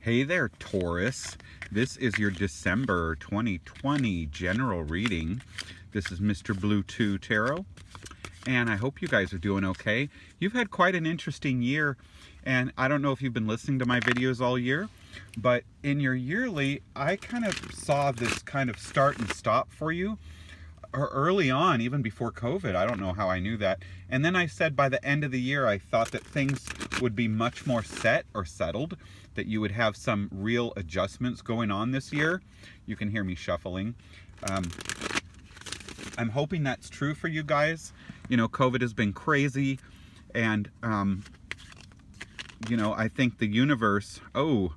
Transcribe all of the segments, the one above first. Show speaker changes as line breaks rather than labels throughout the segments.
Hey there, Taurus. This is your December 2020 general reading. This is Mr. Blue 2 Tarot, and I hope you guys are doing okay. You've had quite an interesting year, and I don't know if you've been listening to my videos all year, but in your yearly, I kind of saw this kind of start and stop for you early on, even before COVID. I don't know how I knew that. And then I said by the end of the year, I thought that things would be much more set or settled, that you would have some real adjustments going on this year. You can hear me shuffling. I'm hoping that's true for you guys. You know, COVID has been crazy, and you know, I think the universe, oh,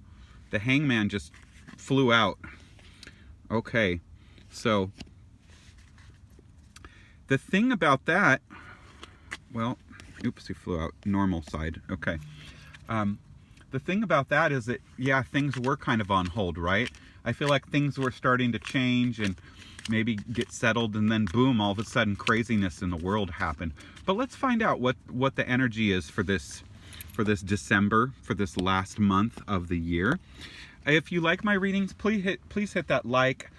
the hangman just flew out. Okay, so the thing about that, well, oops, he flew out normal side. Okay. The thing about that is that, yeah, things were kind of on hold, right? I feel like things were starting to change and maybe get settled, and then boom, all of a sudden craziness in the world happened. But let's find out what the energy is for this December, for this last month of the year. If you like my readings, please hit that like.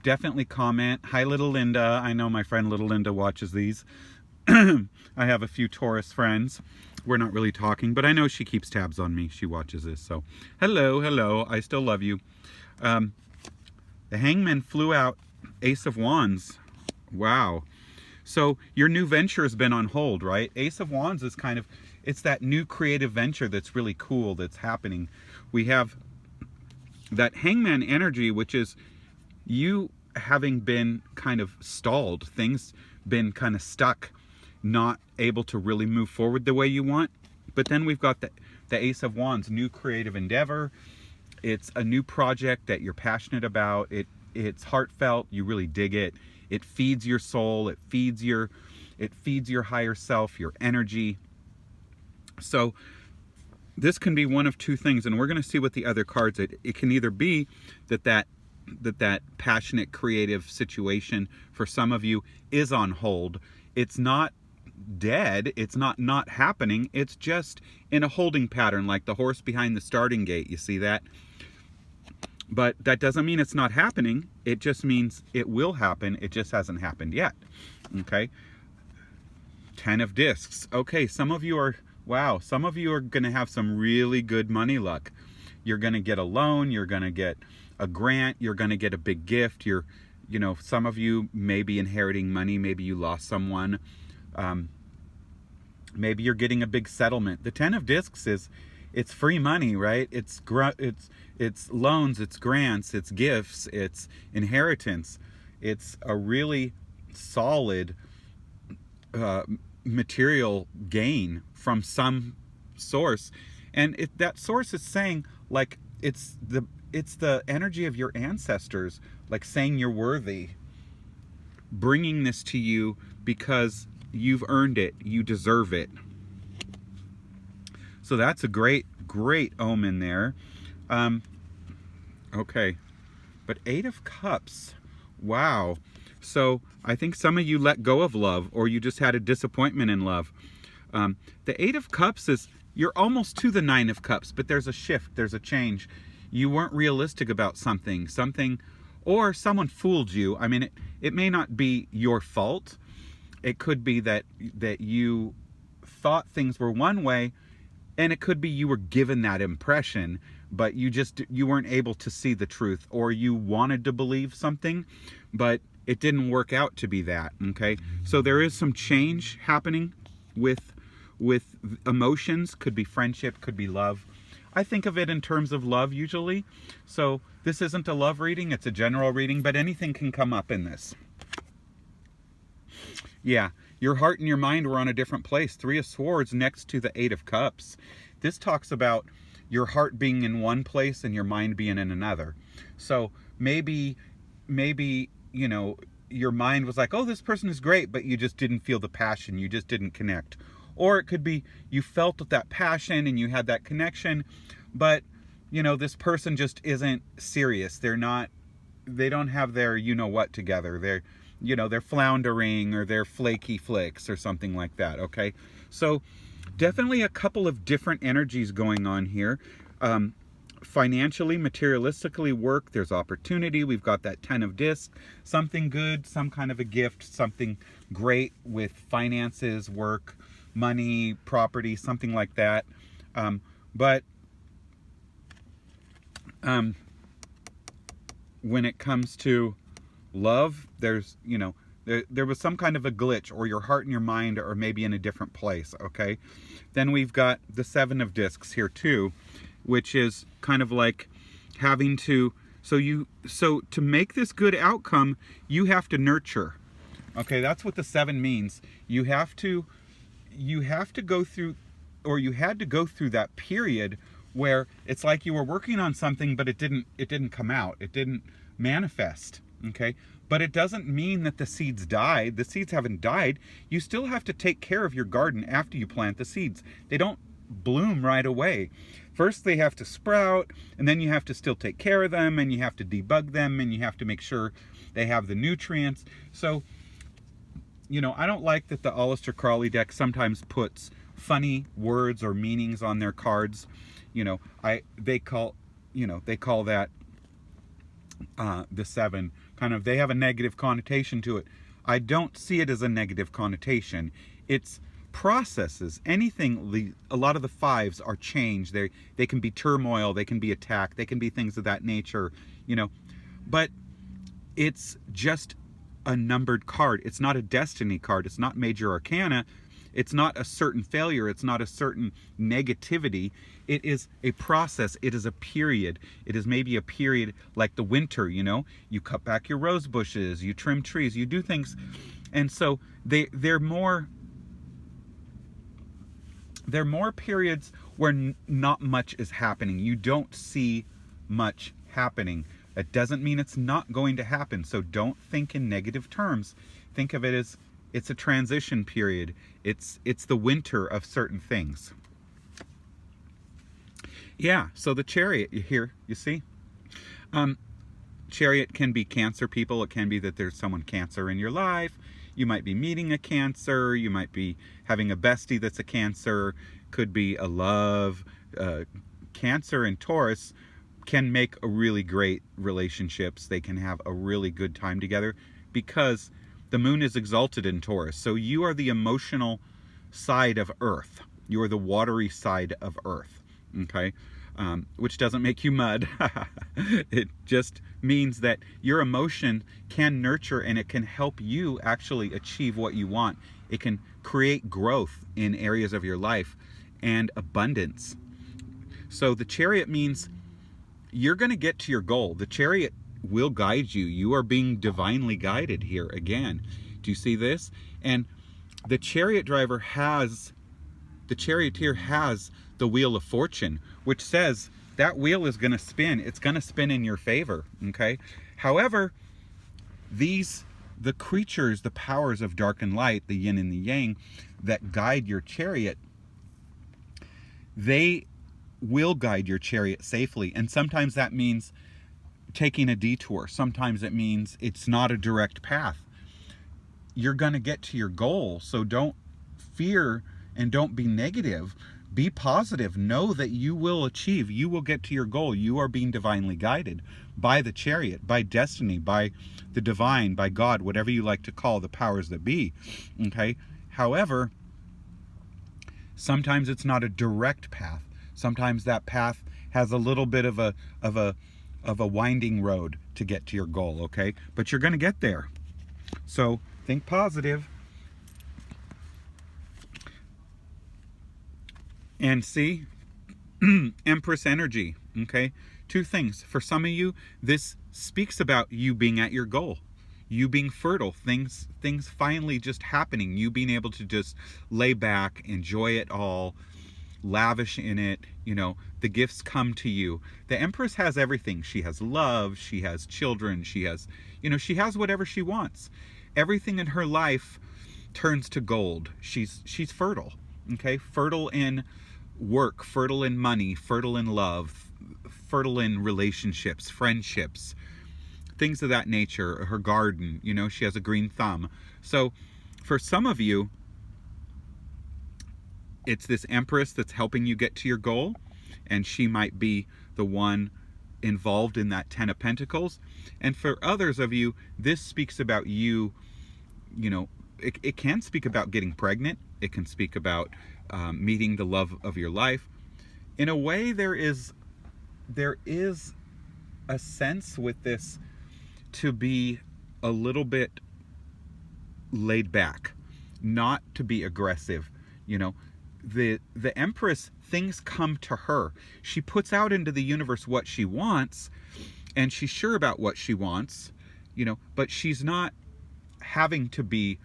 Definitely comment. Hi, little Linda. I know my friend little Linda watches these. I have a few Taurus friends. We're not really talking, but I know she keeps tabs on me. She watches this. So hello. I still love you. The hangman flew out. Ace of Wands. Wow. So your new venture has been on hold, right? Ace of Wands is kind of, it's that new creative venture that's really cool that's happening. We have that hangman energy, which is you having been kind of stalled, things been kind of stuck, not able to really move forward the way you want. But then we've got the Ace of Wands, new creative endeavor. It's a new project that you're passionate about. It's heartfelt. You really dig it. It feeds your soul. It feeds your higher self, your energy. So this can be one of two things, and we're going to see what the other cards. It can either be that passionate creative situation for some of you is on hold. It's not dead, it's not happening, it's just in a holding pattern, like the horse behind the starting gate. You see that? But that doesn't mean it's not happening. It just means it will happen. It just hasn't happened yet. Okay. 10 of discs. Okay, some of you are going to have some really good money luck. You're going to get a loan, you're going to get a grant, you're going to get a big gift. Some of you may be inheriting money, maybe you lost someone. Maybe you're getting a big settlement. The 10 of discs it's free money, right? It's loans, it's grants, it's gifts, it's inheritance. It's a really solid material gain from some source, and that source is saying, like, it's the energy of your ancestors, like saying you're worthy, bringing this to you because you've earned it, you deserve it. So that's a great omen there. Okay, but 8 of Cups. Wow. So I think some of you let go of love, or you just had a disappointment in love. The 8 of Cups is, you're almost to the 9 of Cups, but there's a shift, there's a change. You weren't realistic about something, or someone fooled you. I mean, it may not be your fault. It could be that you thought things were one way, and it could be you were given that impression, but you weren't able to see the truth, or you wanted to believe something, but it didn't work out to be that. Okay, so there is some change happening with emotions. Could be friendship, could be love. I think of it in terms of love usually. So this isn't a love reading, it's a general reading, but anything can come up in this. Yeah, your heart and your mind were on a different place. 3 of Swords next to the 8 of Cups. This talks about your heart being in one place and your mind being in another. So maybe, your mind was like, oh, this person is great, but you just didn't feel the passion. You just didn't connect. Or it could be you felt that passion and you had that connection, but, this person just isn't serious. They don't have their you-know-what together. They're floundering, or they're flaky flicks or something like that, okay? So definitely a couple of different energies going on here. financially, materialistically work, there's opportunity. We've got that 10 of discs, something good, some kind of a gift, something great with finances, work, money, property, something like that. But when it comes to love, there's, there was some kind of a glitch, or your heart and your mind are maybe in a different place, okay? Then we've got the 7 of discs here too, which is kind of like having to, so to make this good outcome, you have to nurture. Okay, that's what the 7 means. You have to go through, or you had to go through that period where it's like you were working on something, but it didn't come out. It didn't manifest, okay? But it doesn't mean that the seeds died. The seeds haven't died. You still have to take care of your garden after you plant the seeds. They don't bloom right away. First they have to sprout, and then you have to still take care of them, and you have to debug them, and you have to make sure they have the nutrients. So, I don't like that the Aleister Crowley deck sometimes puts funny words or meanings on their cards. They call that the 7, kind of, they have a negative connotation to it. I don't see it as a negative connotation. It's processes. Anything, a lot of the 5s are change. They can be turmoil, they can be attack, they can be things of that nature, but it's just a numbered card. It's not a destiny card. It's not major arcana. It's not a certain failure. It's not a certain negativity. It is a process. It is a period. It is maybe a period like the winter, you cut back your rose bushes, you trim trees, you do things. And so they're more periods where not much is happening. You don't see much happening. That doesn't mean it's not going to happen. So don't think in negative terms. Think of it as it's a transition period. It's the winter of certain things. Yeah, so the Chariot here, you see? Chariot can be Cancer people. It can be that there's someone Cancer in your life. You might be meeting a Cancer. You might be having a bestie that's a Cancer. Could be a love. Cancer and Taurus can make a really great relationships. They can have a really good time together because the moon is exalted in Taurus. So you are the emotional side of Earth. You are the watery side of Earth, okay? Which doesn't make you mud. It just means that your emotion can nurture, and it can help you actually achieve what you want. It can create growth in areas of your life and abundance. So the Chariot means you're going to get to your goal. The Chariot will guide you. You are being divinely guided here again. Do you see this? And the chariot driver has, the charioteer has the wheel of fortune, which says that wheel is going to spin. It's going to spin in your favor, okay? However, the creatures, the powers of dark and light, the yin and the yang, that guide your chariot, they will guide your chariot safely. And sometimes that means taking a detour. Sometimes it means it's not a direct path. You're going to get to your goal, so don't fear and don't be negative. Be positive. Know that you will achieve. You will get to your goal. You are being divinely guided by the chariot, by destiny, by the divine, by God, whatever you like to call the powers that be. Okay? However, sometimes it's not a direct path. Sometimes that path has a little bit of a winding road to get to your goal, okay? But you're going to get there. So think positive. And see, Empress energy, okay? 2 things. For some of you, this speaks about you being at your goal, you being fertile, things finally just happening, you being able to just lay back, enjoy it all, lavish in it, the gifts come to you. The Empress has everything. She has love, she has children, she has, she has whatever she wants. Everything in her life turns to gold. She's fertile, okay? Fertile in work, fertile in money, fertile in love, fertile in relationships, friendships, things of that nature. Her garden, she has a green thumb. So for some of you, it's this Empress that's helping you get to your goal, and she might be the the one involved in that Ten of Pentacles. And for others of you, this speaks about you, it can speak about getting pregnant. It can speak about meeting the love of your life. In a way, there is a sense with this to be a little bit laid back, not to be aggressive. The Empress, things come to her. She puts out into the universe what she wants, and she's sure about what she wants, but she's not having to be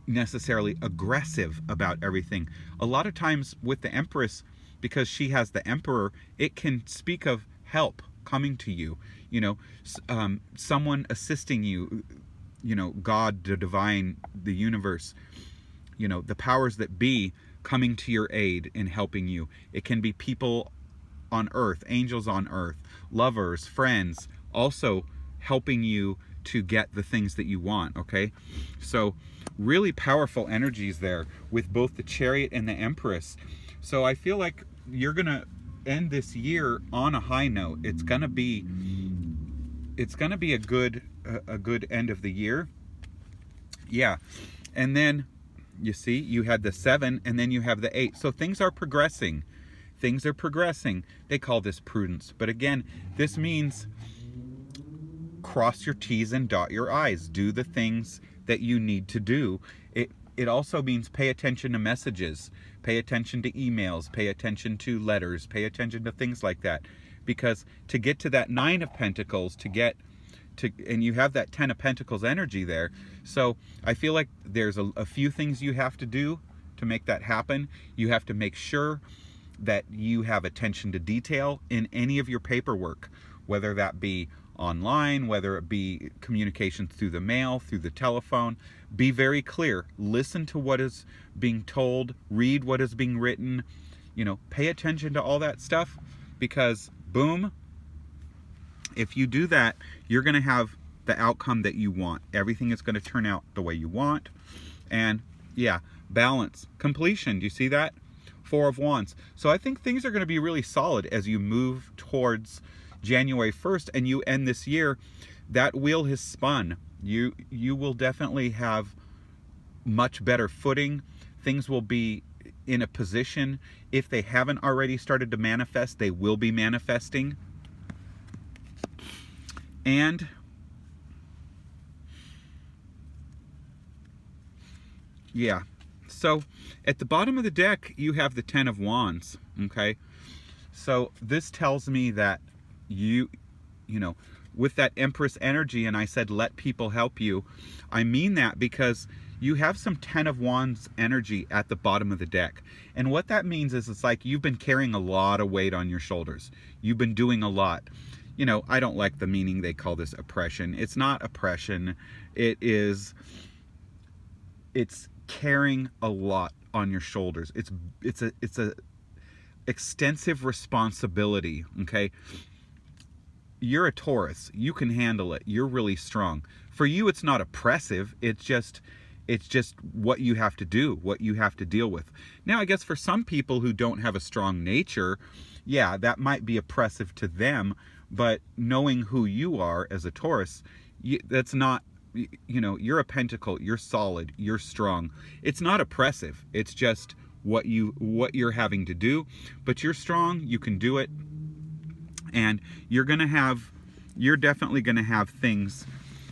necessarily aggressive about everything. A lot of times with the Empress, because she has the Emperor, it can speak of help coming to you, someone assisting you, God, the divine, the universe, the powers that be coming to your aid in helping you. It can be people on earth, angels on earth, lovers, friends, also helping you to get the things that you want, okay? So really powerful energies there with both the Chariot and the Empress. So I feel like you're gonna end this year on a high note. It's gonna be a good end of the year. Yeah. And then you see, you had the 7 and then you have the 8. So things are progressing. Things are progressing. They call this prudence. But again, this means cross your T's and dot your I's. Do the things that you need to do. It also means pay attention to messages. Pay attention to emails. Pay attention to letters. Pay attention to things like that. Because to get to that 9 of Pentacles, and you have that 10 of Pentacles energy there. So I feel like there's a few things you have to do to make that happen. You have to make sure that you have attention to detail in any of your paperwork, whether that be online, whether it be communications through the mail, through the telephone. Be very clear. Listen to what is being told. Read what is being written. Pay attention to all that stuff, because boom, if you do that, you're going to have the outcome that you want. Everything is going to turn out the way you want. And yeah, balance, completion. Do you see that? 4 of Wands. So I think things are going to be really solid as you move towards January 1st and you end this year. That wheel has spun. You will definitely have much better footing. Things will be in a position. If they haven't already started to manifest, they will be manifesting. And yeah, so at the bottom of the deck, you have the 10 of Wands, okay? So this tells me that you know, with that Empress energy, and I said, let people help you. I mean that because you have some 10 of Wands energy at the bottom of the deck. And what that means is it's like you've been carrying a lot of weight on your shoulders. You've been doing a lot. I don't like the meaning they call this oppression. It's not oppression. It's carrying a lot on your shoulders. It's a extensive responsibility, okay? You're a Taurus. You can handle it. You're really strong. For you, it's not oppressive. It's just what you have to do, what you have to deal with. Now, I guess for some people who don't have a strong nature, yeah, that might be oppressive to them. But knowing who you are as a Taurus, that's not, you're a Pentacle, you're solid, you're strong. It's not oppressive. It's just what you're having to do. But you're strong, you can do it. And you're definitely going to have things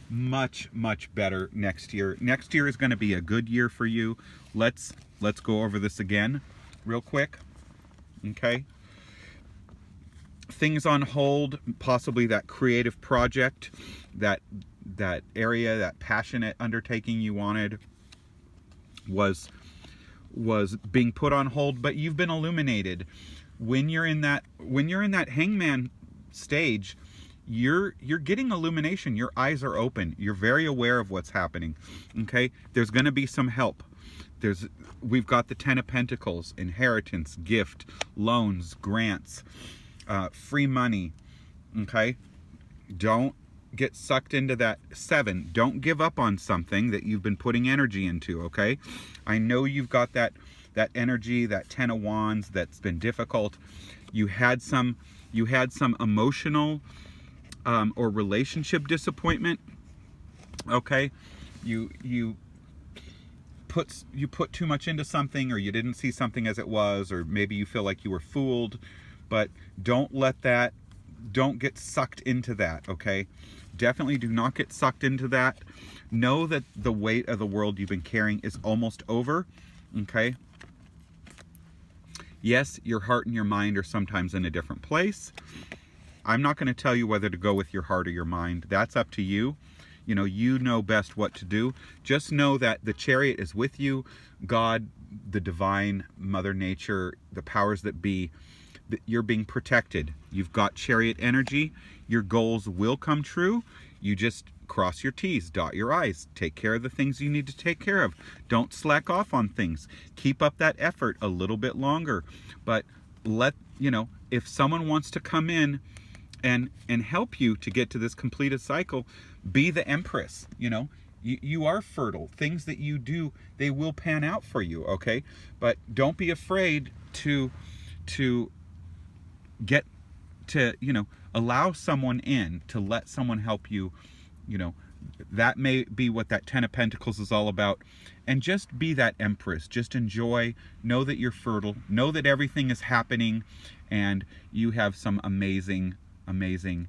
much, much better next year. Next year is going to be a good year for you. Let's go over this again real quick. Okay. Things on hold, possibly that creative project, that area, that passionate undertaking you wanted was being put on hold, but you've been illuminated. When you're in that hangman stage, you're getting illumination. Your eyes are open. You're very aware of what's happening. Okay? There's going to be some help. We've got the 10 of Pentacles, inheritance, gift, loans, grants, free money. Okay? Don't get sucked into that 7. Don't give up on something that you've been putting energy into, okay? I know you've got that energy, that 10 of Wands that's been difficult. You had some you had some emotional or relationship disappointment. Okay, you put too much into something, or you didn't see something as it was, or maybe you feel like you were fooled. But don't get sucked into that. Okay, definitely do not get sucked into that. Know that the weight of the world you've been carrying is almost over. Okay, yes, your heart and your mind are sometimes in a different place. I'm not going to tell you whether to go with your heart or your mind. That's up to you. You know best what to do. Just know that the chariot is with you. God, the divine, Mother Nature, the powers that be, you're being protected. You've got chariot energy. Your goals will come true. You just cross your T's, dot your I's, take care of the things you need to take care of. Don't slack off on things. Keep up that effort a little bit longer. But if someone wants to come in and help you to get to this completed cycle, be the empress. You are fertile. Things that you do, they will pan out for you, okay? But don't be afraid to get to, allow someone in, to let someone help you. That may be what that 10 of Pentacles is all about. And just be that empress. Just enjoy. Know that you're fertile. Know that everything is happening, and you have some amazing, amazing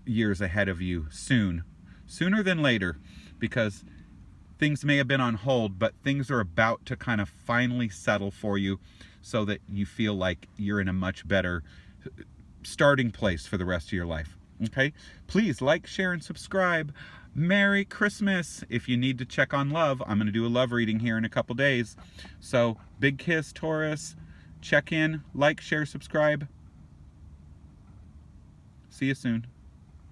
years ahead of you soon. Sooner than later, because things may have been on hold, but things are about to kind of finally settle for you, so that you feel like you're in a much better starting place for the rest of your life. Okay? Please like, share, and subscribe. Merry Christmas. If you need to check on love, I'm going to do a love reading here in a couple days. So, big kiss, Taurus. Check in, like, share, subscribe. See you soon.